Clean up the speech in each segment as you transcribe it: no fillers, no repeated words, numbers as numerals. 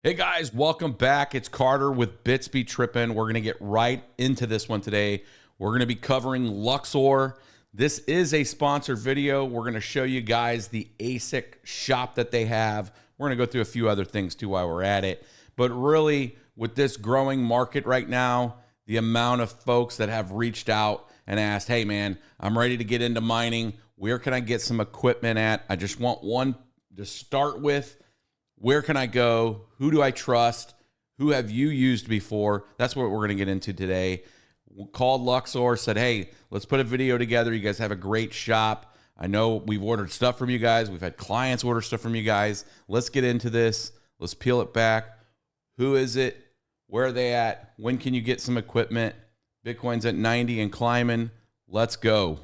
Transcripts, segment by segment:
Hey guys, welcome back. It's Carter with Bits Be Trippin'. We're going to get right into this one today. We're going to be covering Luxor. This is a sponsored video. We're going to show you guys the ASIC shop that they have. We're going to go through a few other things too while we're at it. But really, with this growing market right now, the amount of folks that have reached out and asked, hey man, I'm ready to get into mining. Where can I get some equipment at? I just want one to start with. Where can I go? Who do I trust? Who have you used before? That's what we're going to get into today. We called Luxor, said, hey, let's put a video together. You guys have a great shop. I know we've ordered stuff from you guys. We've had clients order stuff from you guys. Let's get into this. Let's peel it back. Who is it? Where are they at? When can you get some equipment? Bitcoin's at 90 and climbing. Let's go.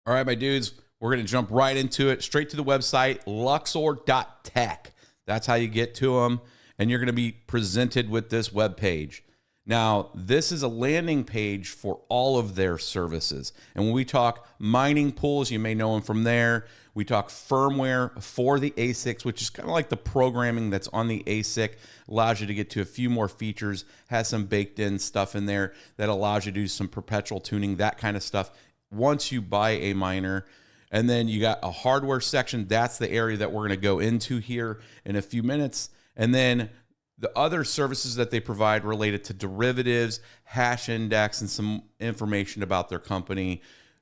All right, my dudes, we're going to jump right into it. Straight to the website, luxor.tech. That's how you get to them. And you're going to be presented with this web page. Now, this is a landing page for all of their services. And when we talk mining pools, you may know them from there. We talk firmware for the ASICs, which is kind of like the programming that's on the ASIC. Allows you to get to a few more features, has some baked in stuff in there that allows you to do some perpetual tuning, that kind of stuff once you buy a miner. And then you got a hardware section. That's the area that we're going to go into here in a few minutes. And then the other services that they provide related to derivatives, hash index, and some information about their company,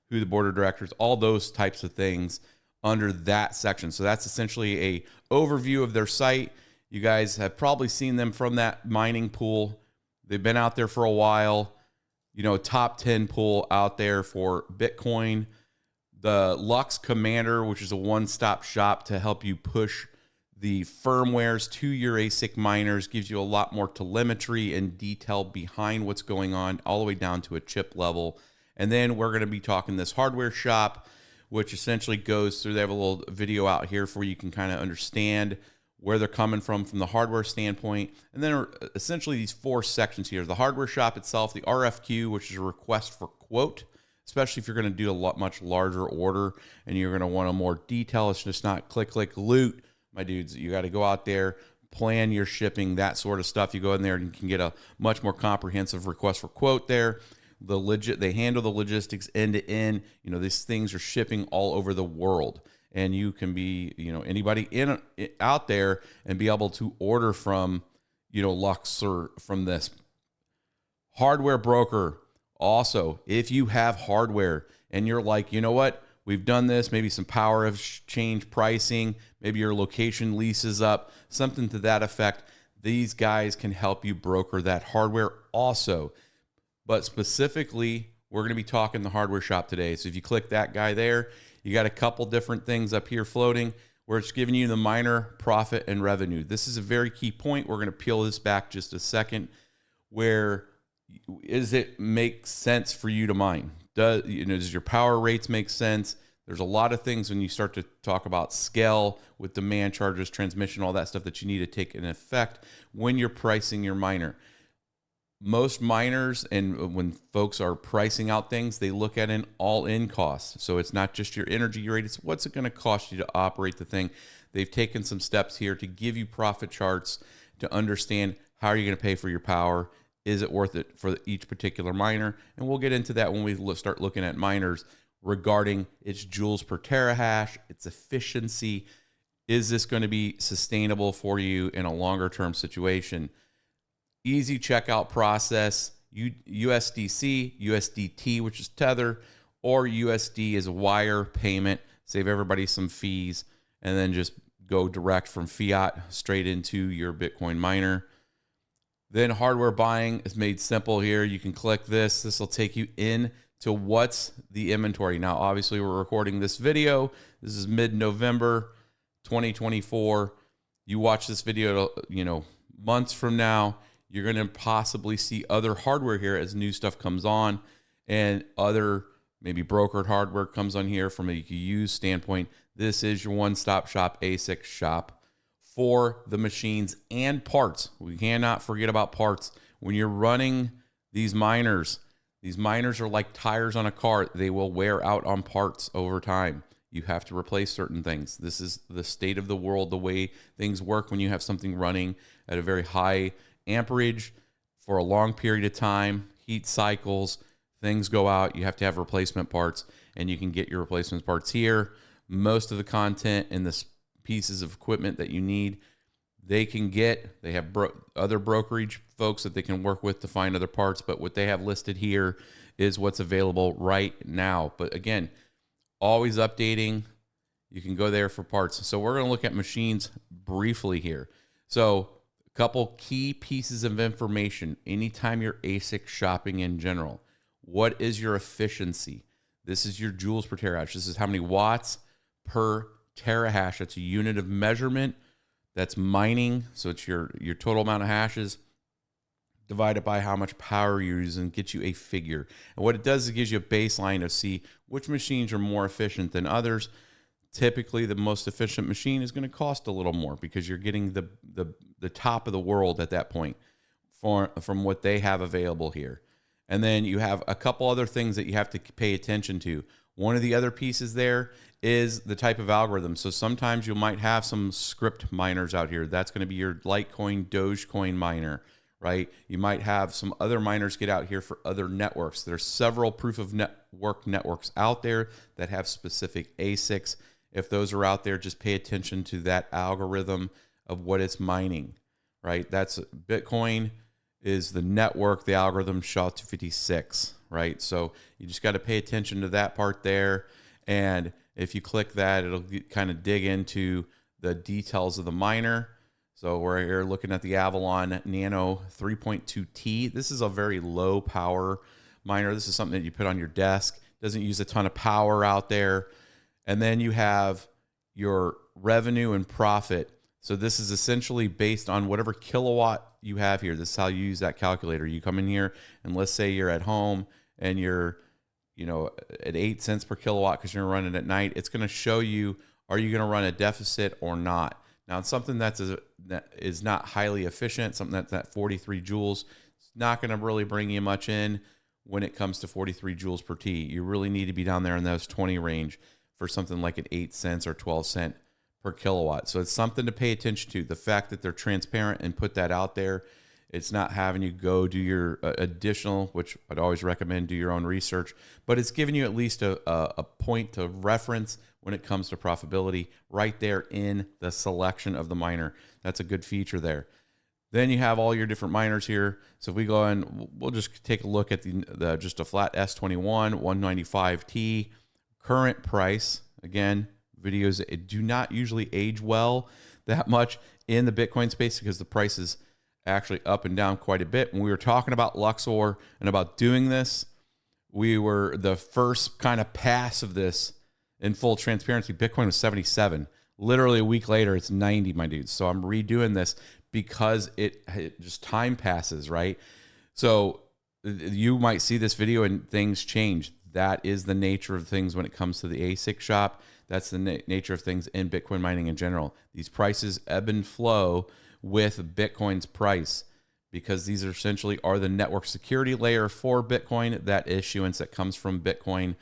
who the board of directors, all those types of things under that section. So that's essentially a overview of their site. You guys have probably seen them from that mining pool. They've been out there for a while. You know, top 10 pool out there for Bitcoin. The Lux Commander, which is a one-stop shop to help you push the firmwares to your ASIC miners, gives you a lot more telemetry and detail behind what's going on, all the way down to a chip level. And then we're going to be talking this hardware shop, which essentially goes through, they have a little video out here for you can kind of understand where they're coming from the hardware standpoint. And then essentially these four sections here: the hardware shop itself, the RFQ, which is a request for quote, especially if you're going to do a much larger order and you're going to want a more detail. It's just not click, click, loot. My dudes, you got to go out there, plan your shipping, that sort of stuff. You go in there and you can get a much more comprehensive request for quote there. They handle the logistics end to end. You know, these things are shipping all over the world. And you can be, you know, anybody out there and be able to order from, you know, Luxor from this hardware broker. Also, if you have hardware and you're like, you know what, we've done this, maybe some power of change pricing, maybe your location lease is up, something to that effect. These guys can help you broker that hardware also. But specifically, we're going to be talking the hardware shop today. So if you click that guy there, you got a couple different things up here floating where it's giving you the miner profit and revenue. This is a very key point. We're going to peel this back just a second. Where does it make sense for you to mine? Does your power rates make sense? There's a lot of things when you start to talk about scale with demand charges, transmission, all that stuff that you need to take in effect when you're pricing your miner. Most miners, and when folks are pricing out things, they look at an all-in cost. So it's not just your energy rate, it's what's it going to cost you to operate the thing. They've taken some steps here to give you profit charts to understand how are you going to pay for your power. Is it worth it for each particular miner? And we'll get into that when we start looking at miners regarding its joules per terahash, its efficiency. Is this going to be sustainable for you in a longer term situation? Easy checkout process, USDC, USDT, which is Tether, or USD is a wire payment. Save everybody some fees, and then just go direct from fiat straight into your Bitcoin miner. Then hardware buying is made simple here. You can click this. This will take you in to what's the inventory. Now, obviously, we're recording this video. This is mid-November 2024. You watch this video, you know, months from now, you're going to possibly see other hardware here as new stuff comes on, and other maybe brokered hardware comes on here from a used standpoint. This is your one-stop shop ASIC shop for the machines and parts. We cannot forget about parts. When you're running these miners, These miners are like tires on a car. They will wear out on parts over time. You have to replace certain things. This is the state of the world, the way things work when you have something running at a very high amperage for a long period of time, heat cycles, things go out. You have to have replacement parts, and you can get your replacement parts here. Most of the content and the pieces of equipment that you need, they have other brokerage folks that they can work with to find other parts, but what they have listed here is what's available right now. But again, always updating. You can go there for parts. So we're going to look at machines briefly here. So a couple key pieces of information anytime you're ASIC shopping in general. What is your efficiency? This is your joules per terahash. This is how many watts per terahash. That's a unit of measurement. That's mining, so it's your total amount of hashes divided by how much power you're using, gets you a figure. And what it does is it gives you a baseline to see which machines are more efficient than others. Typically, the most efficient machine is going to cost a little more because you're getting the top of the world at that point from what they have available here. And then you have a couple other things that you have to pay attention to. One of the other pieces there is the type of algorithm. So sometimes you might have some script miners out here. That's going to be your Litecoin, Dogecoin miner, right? You might have some other miners get out here for other networks. There's several proof of work networks out there that have specific ASICs. If those are out there, just pay attention to that algorithm of what it's mining, right? That's Bitcoin is the network, the algorithm SHA-256, right? So you just got to pay attention to that part there. And if you click that, it'll kind of dig into the details of the miner. So we're here looking at the Avalon Nano 3.2T. This is a very low power miner. This is something that you put on your desk. Doesn't use a ton of power out there. And then you have your revenue and profit. So this is essentially based on whatever kilowatt you have here. This is how you use that calculator. You come in here and let's say you're at home and you're at 8 cents per kilowatt because you're running at night. It's going to show you, are you going to run a deficit or not? Now, it's something that is not highly efficient, something that's at 43 joules. It's not going to really bring you much in when it comes to 43 joules per T. You really need to be down there in those 20 range for something like an 8 cents or 12 cent per kilowatt. So it's something to pay attention to. The fact that they're transparent and put that out there, it's not having you go do your additional, which I'd always recommend, do your own research, but it's giving you at least a point to reference when it comes to profitability right there in the selection of the miner. That's a good feature there. Then you have all your different miners here. So if we go in, we'll just take a look at the just a flat S21 195T current price. Again, videos do not usually age well that much in the Bitcoin space because the price is actually up and down quite a bit. When we were talking about Luxor and about doing this, we were the first kind of pass of this in full transparency. Bitcoin was 77. Literally a week later, it's 90, my dudes. So I'm redoing this because it just time passes, right? So you might see this video and things change. That is the nature of things when it comes to the ASIC shop. That's the nature of things in Bitcoin mining in general. These prices ebb and flow with Bitcoin's price because these essentially are the network security layer for Bitcoin. That issuance that comes from Bitcoin,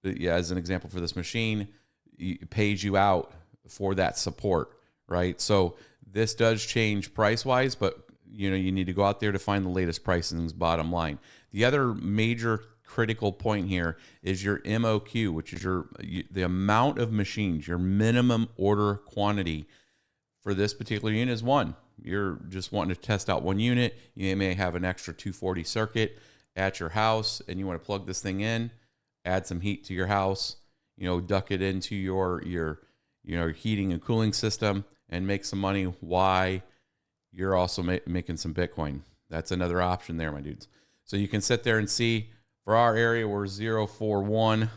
as an example for this machine, pays you out for that support, right? So this does change price-wise, but you need to go out there to find the latest pricing, bottom line. The other major critical point here is your MOQ, which is the amount of machines, your minimum order quantity for this particular unit is one. You're just wanting to test out one unit. You may have an extra 240 circuit at your house and you want to plug this thing in, add some heat to your house, duck it into your heating and cooling system and make some money. Why? You're also making some Bitcoin. That's another option there, my dudes. So you can sit there and see. For our area, we're 041.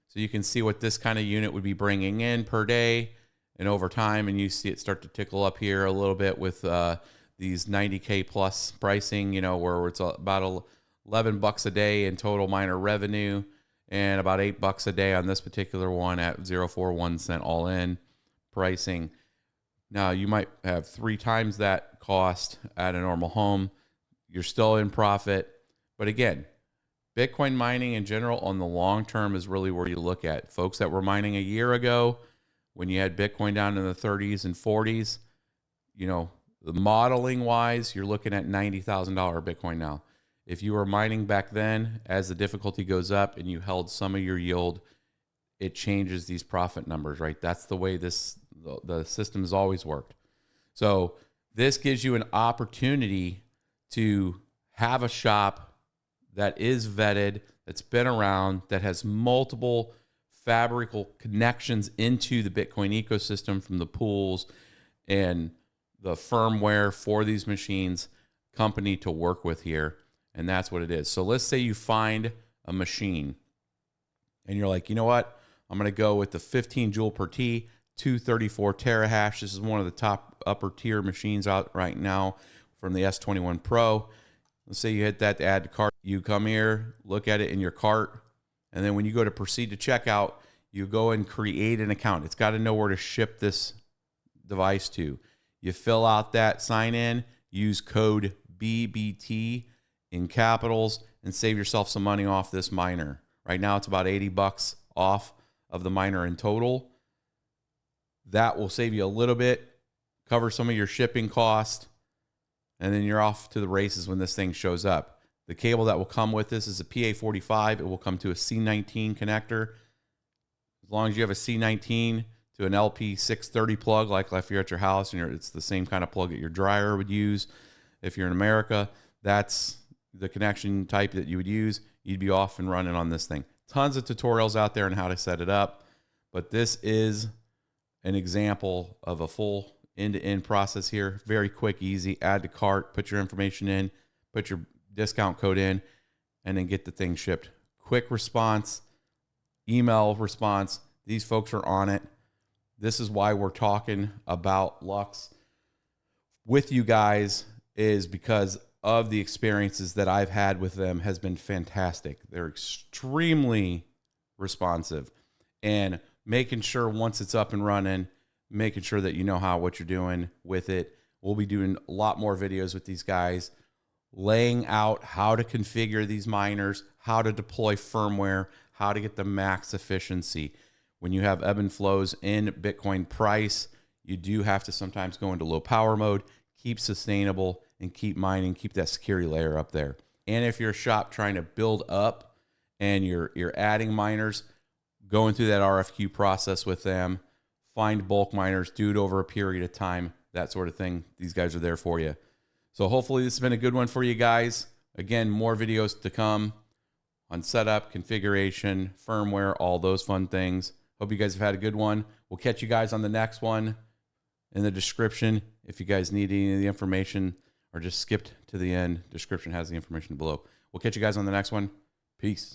So you can see what this kind of unit would be bringing in per day and over time. And you see it start to tickle up here a little bit with these 90K plus pricing, where it's about $11 a day in total miner revenue and about $8 a day on this particular one at 041 cent all in pricing. Now you might have 3 times that cost at a normal home. You're still in profit. But again, Bitcoin mining in general on the long term is really where you look at. Folks that were mining a year ago, when you had Bitcoin down in the 30s and 40s, you know, the modeling wise, you're looking at $90,000 Bitcoin now. If you were mining back then, as the difficulty goes up and you held some of your yield, it changes these profit numbers, right? That's the way the system has always worked. So this gives you an opportunity to have a shop that is vetted, that's been around, that has multiple fabrical connections into the Bitcoin ecosystem from the pools and the firmware for these machines, company to work with here. And that's what it is. So let's say you find a machine and you're like, you know what? I'm going to go with the 15 joule per T, 234 terahash. This is one of the top upper tier machines out right now from the S21 Pro. Let's say you hit that to add to cart. You come here, look at it in your cart. And then when you go to proceed to checkout, you go and create an account. It's got to know where to ship this device to. You fill out that sign in, use code BBT in capitals, and save yourself some money off this miner. Right now it's about $80 off of the miner in total. That will save you a little bit, cover some of your shipping cost, and then you're off to the races when this thing shows up. The cable that will come with this is a PA45. It will come to a C19 connector. As long as you have a C19 to an LP630 plug, like if you're at your house and it's the same kind of plug that your dryer would use. If you're in America, that's the connection type that you would use. You'd be off and running on this thing. Tons of tutorials out there on how to set it up, but this is an example of a full end-to-end process here. Very quick, easy. Add to cart, put your information in, put your discount code in, and then get the thing shipped. Quick response, email response. These folks are on it. This is why we're talking about Lux with you guys, is because of the experiences that I've had with them has been fantastic. They're extremely responsive, and making sure once it's up and running, making sure that you know what you're doing with it. We'll be doing a lot more videos with these guys, laying out how to configure these miners, how to deploy firmware, how to get the max efficiency. When you have ebb and flows in Bitcoin price, you do have to sometimes go into low power mode, keep sustainable, and keep mining, keep that security layer up there. And if you're a shop trying to build up and you're adding miners, going through that RFQ process with them, find bulk miners, do it over a period of time, that sort of thing. These guys are there for you. So hopefully this has been a good one for you guys. Again, more videos to come on setup, configuration, firmware, all those fun things. Hope you guys have had a good one. We'll catch you guys on the next one. In the description, if you guys need any of the information, or just skipped to the end, description has the information below. We'll catch you guys on the next one. Peace.